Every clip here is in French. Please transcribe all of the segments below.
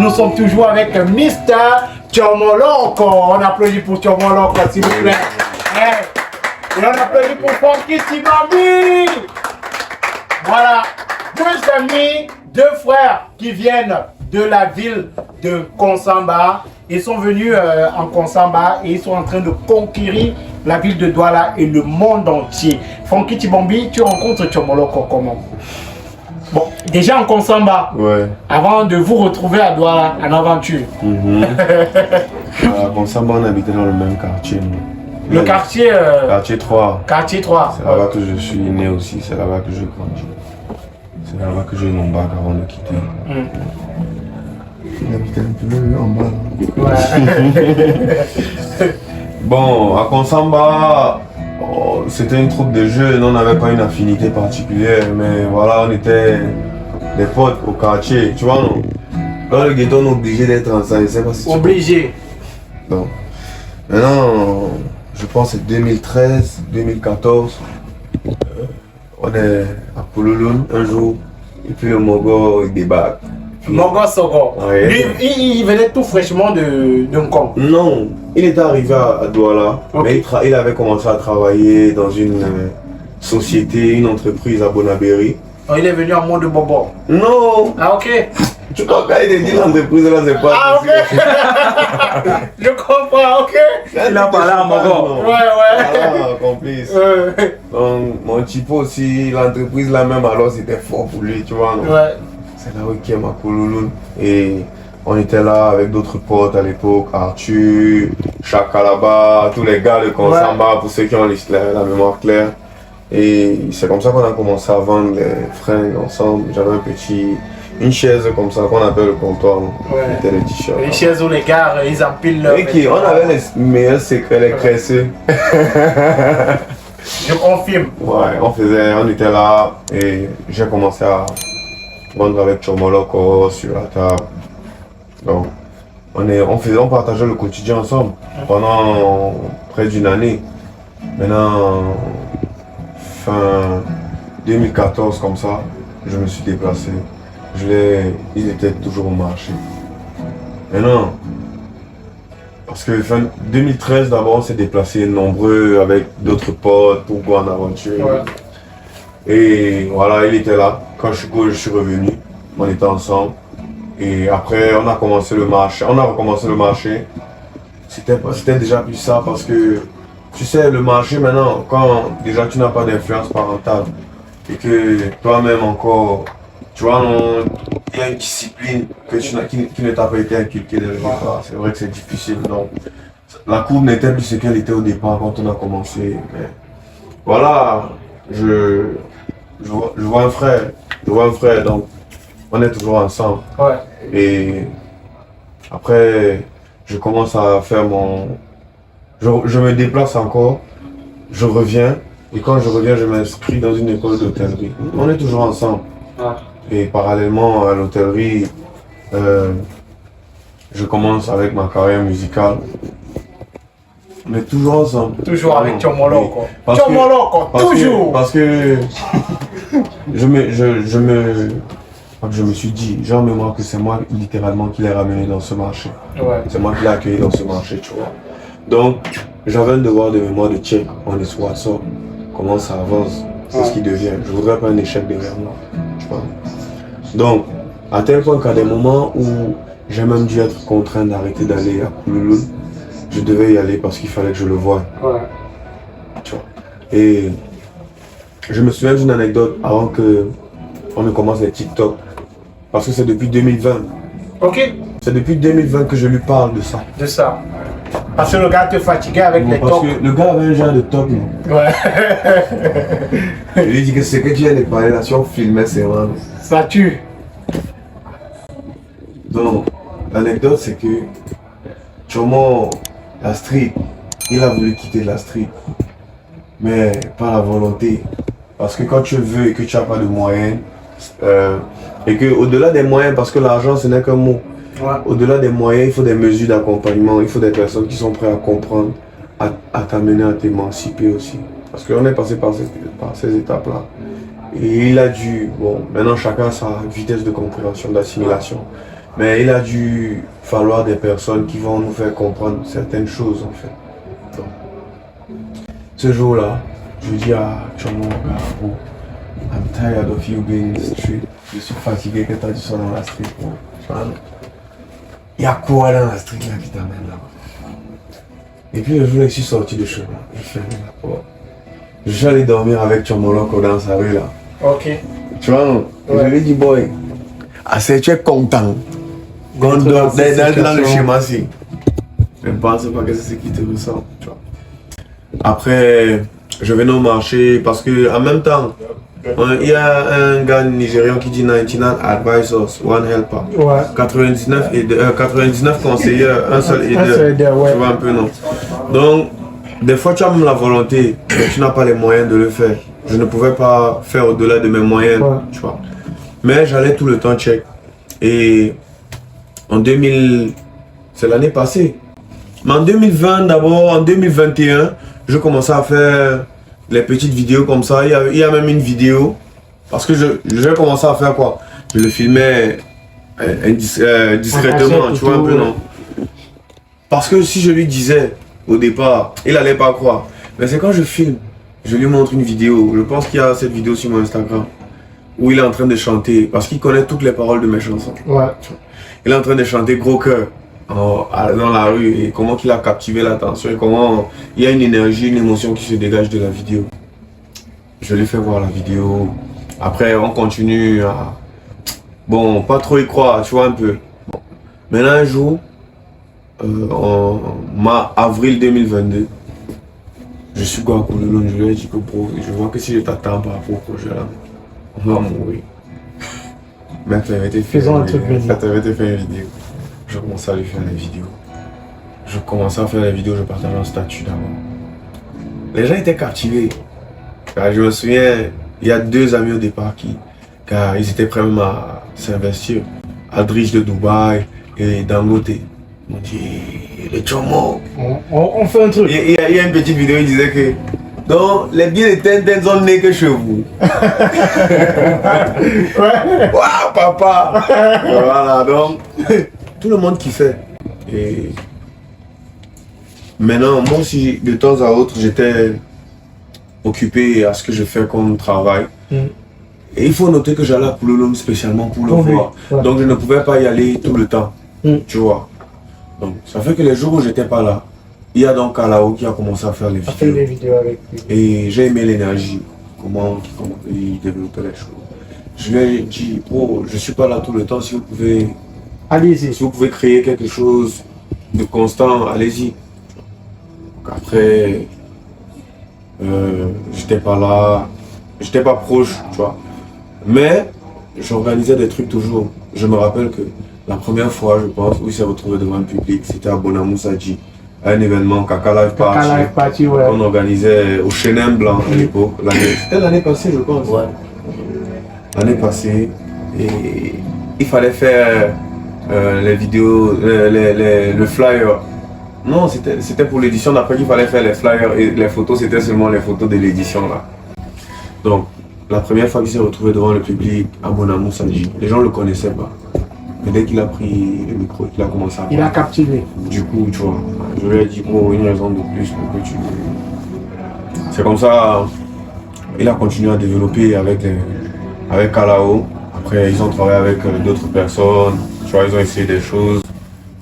nous sommes toujours avec Mr. Tchomoloko. On applaudit pour Tchomoloko, s'il vous plaît. Et on applaudit pour Funky Tibambi. Voilà, deux amis, deux frères qui viennent de la ville de Konsamba. Ils sont venus en Konsamba et ils sont en train de conquérir la ville de Douala et le monde entier. Funky Tibambi, tu rencontres Tchomoloko comment? Bon, déjà en Konsamba, ouais. Avant de vous retrouver à Douala, en aventure. À Konsamba, on habitait dans le même quartier. Le quartier... Quartier 3. Quartier 3. C'est là-bas que je suis né aussi, c'est là-bas que j'ai grandi. C'est là-bas que j'ai eu mon bac avant de quitter. Il habitait un peu en bas. Ouais. Bon, à Konsamba, c'était une troupe de jeunes, on n'avait pas une affinité particulière, mais voilà, on était des potes au quartier, tu vois, non? Dans le ghetto, on est obligé d'être ensemble, je sais pas si tu obligé. Donc, maintenant, je pense que c'est 2013, 2014, on est à Poulouloun un jour, et puis le Mogo il débarque. Mogo Sogo. Ouais. Lui, il venait tout fraîchement de Nkong. Non, il était arrivé à Douala, mais il avait commencé à travailler dans une société, une entreprise à Bonabéry. Oh, il est venu en mode bobo. Non. Ah ok. Tu crois quand il dit l'entreprise là, c'est pas... Ah ok. Je comprends, ok. Il a parlé à Mogo. Ouais. Ah, complice. Donc, mon typo aussi, l'entreprise là même, alors c'était fort pour lui, tu vois. Non? Ouais. C'est là où il est à Poulouloun. Et on était là avec d'autres potes à l'époque, Arthur, Chakalaba, tous les gars de Konsamba, pour ceux qui ont la mémoire claire. Et c'est comme ça qu'on a commencé à vendre les fringues ensemble. J'avais une chaise comme ça qu'on appelle le comptoir. C'était les t-shirts. Les chaises où les gars, ils empilent leur... Et on avait les meilleurs secrets, les cresseux. Je confirme. Ouais, on était là et j'ai commencé à vendre avec Tchomoloko sur la table. Donc, on partageait le quotidien ensemble pendant près d'une année. Maintenant, fin 2014 comme ça, je me suis déplacé. Ils étaient toujours au marché. Maintenant, parce que fin 2013 d'abord on s'est déplacé nombreux avec d'autres potes pour go en aventure. Ouais. Et voilà, il était là. Quand je suis revenu, on était ensemble. Et après, on a recommencé le marché. C'était déjà plus ça parce que, tu sais, le marché maintenant, quand déjà tu n'as pas d'influence parentale et que toi-même encore, tu vois, il y a une discipline qui ne t'a pas été inculquée dès le départ. C'est vrai que c'est difficile. Donc, la courbe n'était plus ce qu'elle était au départ quand on a commencé. Mais voilà, je vois un frère, donc on est toujours ensemble. Ouais. Et après, je commence à faire je me déplace encore, je reviens, et quand je reviens, je m'inscris dans une école d'hôtellerie. On est toujours ensemble. Ah. Et parallèlement à l'hôtellerie, je commence avec ma carrière musicale. On est toujours ensemble. Toujours avec Tchomoloko. Parce Toujours. Parce que je me suis dit, j'ai en mémoire que c'est moi littéralement qui l'ai ramené dans ce marché. Ouais. C'est moi qui l'ai accueilli dans ce marché, tu vois. Donc, j'avais un devoir de mémoire de check on est sur WhatsApp, comment ça avance, c'est ce qui devient. Je voudrais pas un échec derrière moi, tu vois. Donc, à tel point qu'à des moments où j'ai même dû être contraint d'arrêter d'aller à Poulouloun, je devais y aller parce qu'il fallait que je le voie. Ouais. Tu vois. Et je me souviens d'une anecdote avant que on ne commence les TikTok. Parce que c'est depuis 2020. Ok. C'est depuis 2020 que je lui parle de ça. De ça. Parce que le gars te fatiguait avec les parce tocs. que le gars avait un genre de toc, non? Ouais. Je lui dis que c'est que tu viens de parler là, si on filmait, c'est vrai. Ça tue. Donc, l'anecdote c'est que Tchomo, la street, il a voulu quitter la street. Mais pas la volonté. Parce que quand tu veux et que tu n'as pas de moyens, et que au-delà des moyens, parce que l'argent ce n'est qu'un mot, au-delà des moyens, il faut des mesures d'accompagnement, il faut des personnes qui sont prêtes à comprendre, à t'amener à t'émanciper aussi. Parce qu'on est passé par ces étapes-là. Et il a dû, bon, maintenant chacun a sa vitesse de compréhension, d'assimilation. Mais il a dû falloir des personnes qui vont nous faire comprendre certaines choses en fait. Donc, ce jour-là, je dis à Chomo Garou, I'm tired of you being in the street. Je suis fatigué que tu as du son dans la street. Il y a quoi dans la street là qui t'amène là-bas? Et puis le jour où je suis sorti de chez moi, je fermé la porte. Je suis allé dormir avec Chomoloko dans sa rue là. Ok. Tu vois, je lui ai dit, boy, assez tu es content. Quand D'être dans le schéma-ci. Je ne pense pas que c'est ce qui te ressent. Tu vois. Après, je venais au marché parce que en même temps, il y a un gars nigérian qui dit 99 advisors, one helper. Ouais. 99 conseillers, un seul seul aideur, ouais. Tu vois un peu, non? Donc, des fois, tu as même la volonté, mais tu n'as pas les moyens de le faire. Je ne pouvais pas faire au-delà de mes moyens, ouais. Tu vois. Mais j'allais tout le temps check. Et en 2000, c'est l'année passée. Mais en 2020, d'abord, en 2021, je commençais à faire les petites vidéos comme ça. Il y a même une vidéo. Parce que je commençais à faire quoi? Je le filmais discrètement, tu vois un peu, non? Parce que si je lui disais au départ, il n'allait pas croire. Mais c'est quand je filme, je lui montre une vidéo. Je pense qu'il y a cette vidéo sur mon Instagram où il est en train de chanter parce qu'il connaît toutes les paroles de mes chansons. Ouais. Il est en train de chanter Gros Cœur dans la rue et comment il a captivé l'attention et comment il y a une énergie, une émotion qui se dégage de la vidéo. Je lui fais voir la vidéo. Après, on continue à... Bon, pas trop y croire, tu vois un peu. Bon. Maintenant, un jour, en avril 2022, je suis quoi à Kouloulou, je lui ai dit que bro, je vois que si je t'attends par rapport au projet là, on va mourir. Mais tu avais été fait une vidéo. Je commençais à lui faire les vidéos. Je commençais à faire les vidéos, je partageais un statut d'abord. Les gens étaient captivés. Car je me souviens, il y a deux amis au départ car ils étaient prêts même à s'investir. Aldrich de Dubaï et Dangote. Ils m'ont dit, le Chomo. On fait un truc. Il y a une petite vidéo, il disait que donc les billets de Tintin sont nés que chez vous. Ouais. Waouh, papa. Voilà, donc tout le monde kiffait. Et maintenant, moi aussi, de temps à autre, j'étais occupé à ce que je fais comme travail. Et il faut noter que j'allais à Kouloulou spécialement pour le voir. Ouais. Donc je ne pouvais pas y aller tout le temps. Tu vois. Donc ça fait que les jours où j'étais pas là, il y a donc Kalao qui a commencé à faire les vidéos. Avec lui. Et j'ai aimé l'énergie, comment il développait les choses. Je lui ai dit, oh, je suis pas là tout le temps, si vous pouvez, Allez-y. si vous pouvez créer quelque chose de constant, allez-y. Après, j'étais pas là, j'étais pas proche, tu vois. Mais j'organisais des trucs toujours. Je me rappelle que la première fois, je pense, où il s'est retrouvé devant le public, c'était à Bonamou Sadji, à un événement Kaka Live Party, ouais. qu'on organisait au Chenin Blanc à l'époque. C'était l'année passée, je pense. Ouais. L'année passée, et il fallait faire les vidéos, le flyer. Non, c'était pour l'édition d'après qu'il fallait faire les flyers et les photos, c'était seulement les photos de l'édition là. Donc, la première fois qu'il s'est retrouvé devant le public à Bonamou Sadji, les gens ne le connaissaient pas. Mais dès qu'il a pris le micro, il a commencé à parler. Il a captivé. Du coup, tu vois, je lui ai dit pour une raison de plus pour que tu... C'est comme ça, il a continué à développer avec Kalao. Après, ils ont travaillé avec d'autres personnes. Tu vois, ils ont essayé des choses.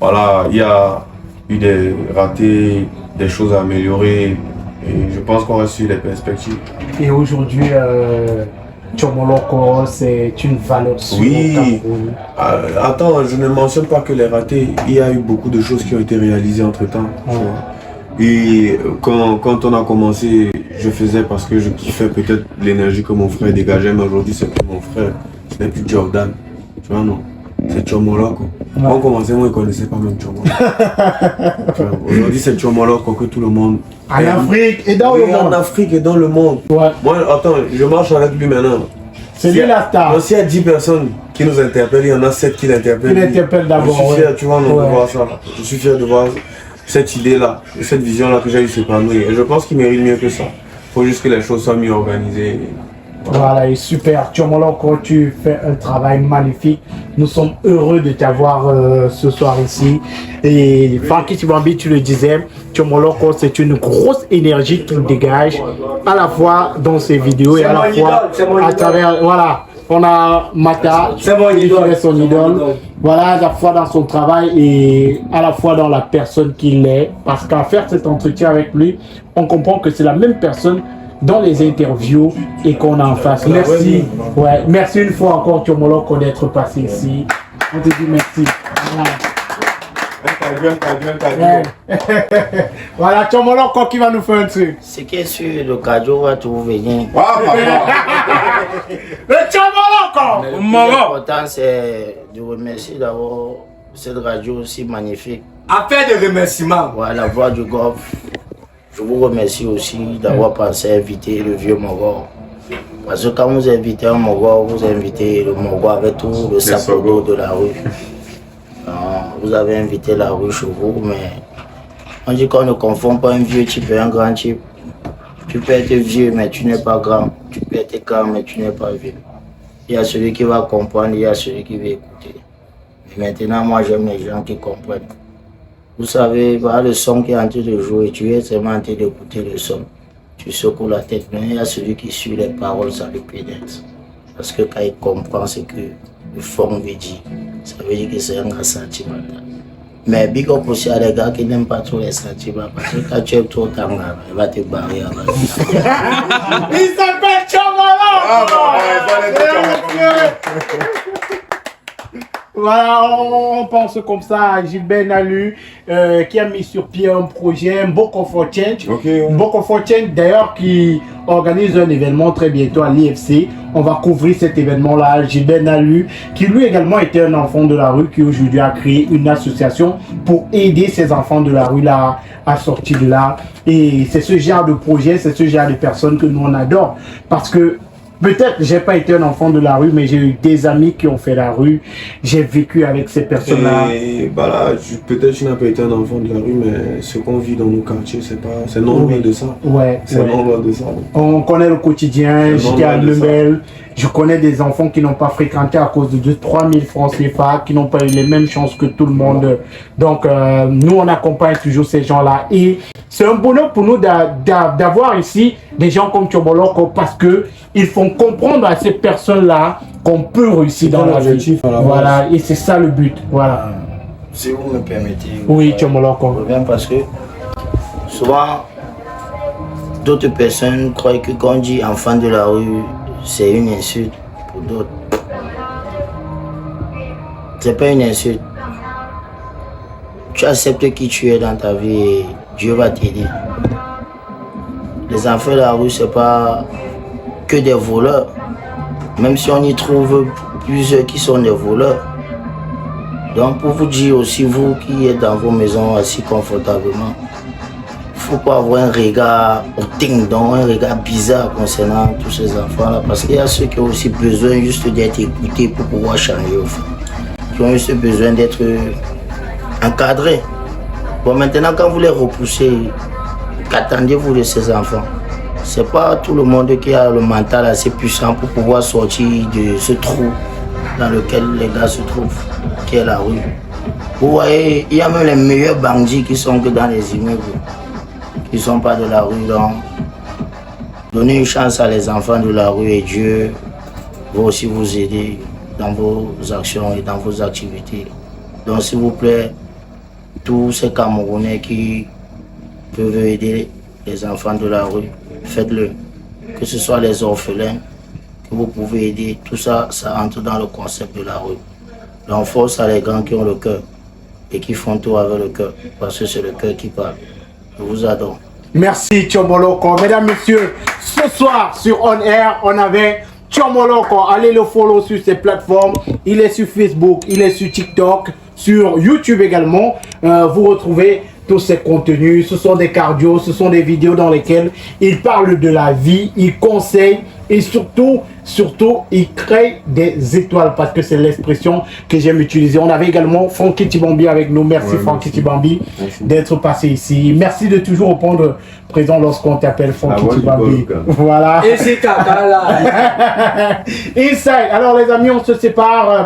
Voilà, il y a eu des ratés, des choses à améliorer. Et je pense qu'on reste sur les perspectives. Et aujourd'hui, Chomoloko, c'est une valeur sûre. Oui. Attends, je ne mentionne pas que les ratés. Il y a eu beaucoup de choses qui ont été réalisées entre-temps. Et quand on a commencé, je faisais parce que je kiffais peut-être l'énergie que mon frère dégageait. Mais aujourd'hui, c'est plus mon frère. Ce n'est plus Jordan. Tu vois, non. C'est Chomoloko. Quand on commençait, moi, je ne connaissais pas même Chomoloko. Aujourd'hui, c'est Chomoloko que tout le monde... En Afrique et dans le monde. En Afrique et dans le monde. Ouais. Moi, attends, je marche avec lui maintenant. C'est lui la star. S'il y a 10 personnes qui nous interpellent, il y en a 7 qui l'interpellent. Il l'interpelle d'abord. Je suis fier, tu vois, de voir ça. Je suis fier de voir cette idée-là, cette vision-là que j'ai eu s'épanouir. Et je pense qu'il mérite mieux que ça. Il faut juste que les choses soient mieux organisées. Voilà, et super. Tchomoloko, tu fais un travail magnifique. Nous sommes heureux de t'avoir ce soir ici. Et Funky Tibambi, tu le disais, Tchomoloko, c'est une grosse énergie qu'il dégage, à la fois dans ses vidéos et à la fois à travers. Voilà, on a Mata, C'est mon idole. qui est son idole. Voilà, à la fois dans son travail et à la fois dans la personne qu'il est. Parce qu'à faire cet entretien avec lui, on comprend que c'est la même personne dans les interviews et qu'on a en face. Merci. Ouais, merci une fois encore, Tchomoloko, d'être passé ici. On te dit merci. Voilà, voilà Tchomoloko qui va nous faire un truc. Ce qui est sûr, le cadeau va tout venir. Le Tchomoloko! Mais le plus important, c'est de remercier d'abord cette radio aussi magnifique. Affaire de remerciements. Voilà, la voix du golf. Je vous remercie aussi d'avoir pensé à inviter le vieux Mogor. Parce que quand vous invitez un Mogor, vous invitez le Mogor avec tout le sapoteau de la rue. Vous avez invité la rue chez vous, mais on dit qu'on ne confond pas un vieux type et un grand type. Tu peux être vieux, mais tu n'es pas grand. Tu peux être grand, mais tu n'es pas vieux. Il y a celui qui va comprendre, il y a celui qui va écouter. Mais maintenant, moi, j'aime les gens qui comprennent. Vous savez, voilà le son qui est en train de jouer, tu es seulement en train d'écouter le son. Tu secoues la tête, mais il y a celui qui suit les paroles, ça lui pénètre. Parce que quand il comprend ce que le fond veut dire, ça veut dire que c'est un gars sentimental. Mais big up aussi à les gars qui n'aiment pas trop les sentiments, parce que quand tu aimes trop ta mère, elle va te barrer avant. Il s'appelle Tchomoloko! Voilà, on pense comme ça à Gilbert Nalu qui a mis sur pied un projet, Mboko for Change. Mboko for Change d'ailleurs qui organise un événement très bientôt à l'IFC. On va couvrir cet événement-là. Gilbert Nalu qui lui également était un enfant de la rue qui aujourd'hui a créé une association pour aider ces enfants de la rue là à sortir de là. Et c'est ce genre de projet, c'est ce genre de personnes que nous on adore parce que peut-être j'ai pas été un enfant de la rue, mais j'ai eu des amis qui ont fait la rue. J'ai vécu avec ces personnes-là. Et bah là, peut-être tu n'as pas été un enfant de la rue, mais ce qu'on vit dans nos quartiers, c'est non loin de ça. Ouais. C'est non loin de ça. On connaît le quotidien. J'étais à Lemel. Je connais des enfants qui n'ont pas fréquenté à cause de 3 000 francs CFA, qui n'ont pas eu les mêmes chances que tout le monde. Donc, nous, on accompagne toujours ces gens-là. Et c'est un bonheur pour nous d'avoir ici des gens comme Tchomoloko parce qu'ils font comprendre à ces personnes-là qu'on peut réussir dans la vie. Voilà, et c'est ça le but. Voilà. Si vous me permettez. Oui, Tchomoloko. Je reviens parce que souvent, d'autres personnes croient que quand on dit enfant de la rue, c'est une insulte pour d'autres. C'est pas une insulte. Tu acceptes qui tu es dans ta vie et Dieu va t'aider. Les enfants de la rue, c'est pas que des voleurs. Même si on y trouve plusieurs qui sont des voleurs. Donc pour vous dire aussi, vous qui êtes dans vos maisons assis confortablement, il ne faut pas avoir un regard au ding-dong, un regard bizarre concernant tous ces enfants-là. Parce qu'il y a ceux qui ont aussi besoin juste d'être écoutés pour pouvoir changer. Au fond. Qui ont juste besoin d'être encadrés. Bon, maintenant, quand vous les repoussez, qu'attendez-vous de ces enfants? Ce n'est pas tout le monde qui a le mental assez puissant pour pouvoir sortir de ce trou dans lequel les gars se trouvent, qui est la rue. Vous voyez, il y a même les meilleurs bandits qui sont que dans les immeubles. Qui ne sont pas de la rue, donc donnez une chance à les enfants de la rue et Dieu va aussi vous aider dans vos actions et dans vos activités. Donc s'il vous plaît, tous ces Camerounais qui peuvent aider les enfants de la rue, faites-le. Que ce soit les orphelins que vous pouvez aider, tout ça, ça entre dans le concept de la rue. Donc force à les grands qui ont le cœur et qui font tout avec le cœur, parce que c'est le cœur qui parle. Je vous adore. Merci Tchomoloko. Mesdames, messieurs, ce soir sur On Air, on avait Tchomoloko. Allez le follow sur ses plateformes. Il est sur Facebook, il est sur TikTok, sur YouTube également. Vous retrouvez tous ces contenus. Ce sont des cardios, ce sont des vidéos dans lesquelles il parle de la vie, il conseille et surtout, il crée des étoiles parce que c'est l'expression que j'aime utiliser. On avait également Frankie Tibambi avec nous. Merci Frankie Tibambi d'être passé ici. Merci de toujours répondre présent lorsqu'on t'appelle Frankie Tibambi. Voilà. Et c'est caca là. Inside. Alors les amis, on se sépare.